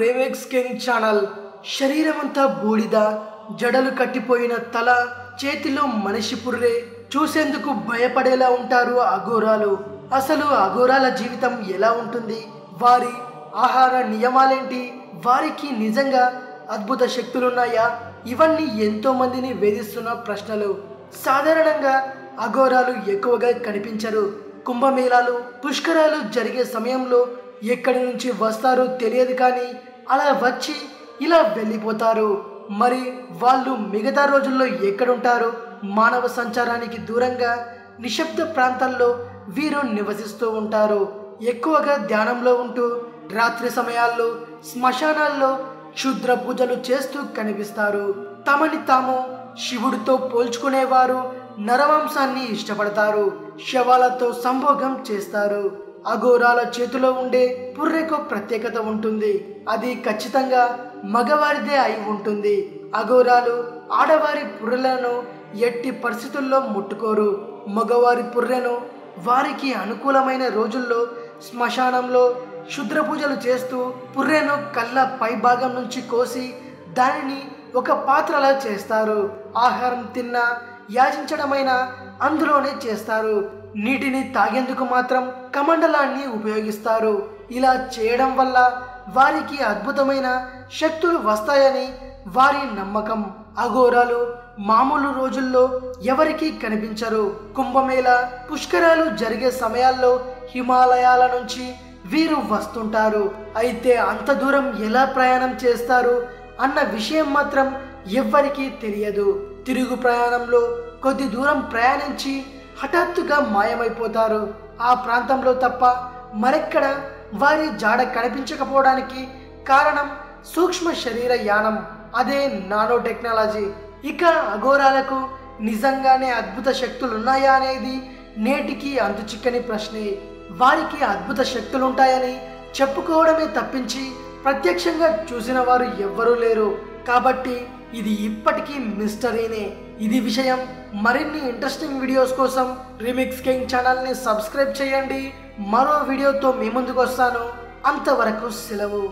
రేమెక్స్ king channel. శరీరమంతా బూడిద, జడలు కట్టిపోయిన తల, చేతిలో మనిషి పుర్రే. చూసేందుకు భయపడేలా ఉంటారు అఘోరాలు. అసలు అఘోరాల జీవితం ఎలా ఉంటుంది? వారి ఆహార నియమాలేంటి? వారికి నిజంగా అద్భుత శక్తులున్నాయా? ఇవన్నీ ఎంతో మందిని వేధిస్తున్న ప్రశ్నలు. సాధారణంగా అఘోరాలు ఎక్కువగా కనిపించరు. కుంభమేళాలు, పుష్కరాలు జరిగే సమయంలో ఎక్కడి నుంచి వస్తారో తెలియదు, కానీ అలా వచ్చి ఇలా వెళ్ళిపోతారు. మరి వాళ్ళు మిగతా రోజుల్లో ఎక్కడుంటారు? మానవ సంచారానికి దూరంగా నిశ్శబ్ద ప్రాంతాల్లో వీరు నివసిస్తూ ఉంటారు. ఎక్కువగా ధ్యానంలో ఉంటూ రాత్రి సమయాల్లో శ్మశానాల్లో క్షుద్ర పూజలు చేస్తూ కనిపిస్తారు. తమని తాము శివుడితో పోల్చుకునేవారు. నరమాంసాన్ని ఇష్టపడతారు. శవాలతో సంభోగం చేస్తారు. అఘోరాల చేతిలో ఉండే పుర్రెకు ప్రత్యేకత ఉంటుంది. అది ఖచ్చితంగా మగవారిదే అయి ఉంటుంది. అఘోరాలు ఆడవారి పుర్రెలను ఎట్టి పరిస్థితుల్లో ముట్టుకోరు. మగవారి పుర్రెను వారికి అనుకూలమైన రోజుల్లో శ్మశానంలో క్షుద్ర పూజలు చేస్తూ పుర్రెను కళ్ళ పై భాగం నుంచి కోసి దానిని ఒక పాత్రలా చేస్తారు. ఆహారం తిన్నా, యాచించడమైనా అందులోనే చేస్తారు. నీటిని తాగేందుకు మాత్రం కమండలాన్ని ఉపయోగిస్తారు. ఇలా చేయడం వల్ల వారికి అద్భుతమైన శక్తులు వస్తాయని వారి నమ్మకం. అఘోరాలు మామూలు రోజుల్లో ఎవరికీ కనిపించరు. కుంభమేళ, పుష్కరాలు జరిగే సమయాల్లో హిమాలయాల నుంచి వీరు వస్తుంటారు. అయితే అంత దూరం ఎలా ప్రయాణం చేస్తారు అన్న విషయం మాత్రం ఎవ్వరికీ తెలియదు. తిరుగు ప్రయాణంలో కొద్ది దూరం ప్రయాణించి హఠాత్తుగా మాయమైపోతారు. ఆ ప్రాంతంలో తప్ప మరెక్కడ వారి జాడ కనిపించకపోవడానికి కారణం సూక్ష్మ శరీర యానం, అదే నానో టెక్నాలజీ. ఇక అఘోరాలకు నిజంగానే అద్భుత శక్తులున్నాయా అనేది నేటికి అంతుచిక్కని ప్రశ్నే. వారికి అద్భుత శక్తులుంటాయని చెప్పుకోవడమే తప్పించి ప్రత్యక్షంగా చూసిన వారు ఎవ్వరూ లేరు. కాబట్టి ఇది ఇప్పటికీ మిస్టరీనే. ఇది విషయం. మరిన్ని ఇంట్రెస్టింగ్ వీడియోస్ కోసం రీమిక్స్ కింగ్ ఛానల్ని సబ్స్క్రైబ్ చేయండి. మరో వీడియోతో మీ ముందుకు వస్తాను. అంతవరకు సెలవు.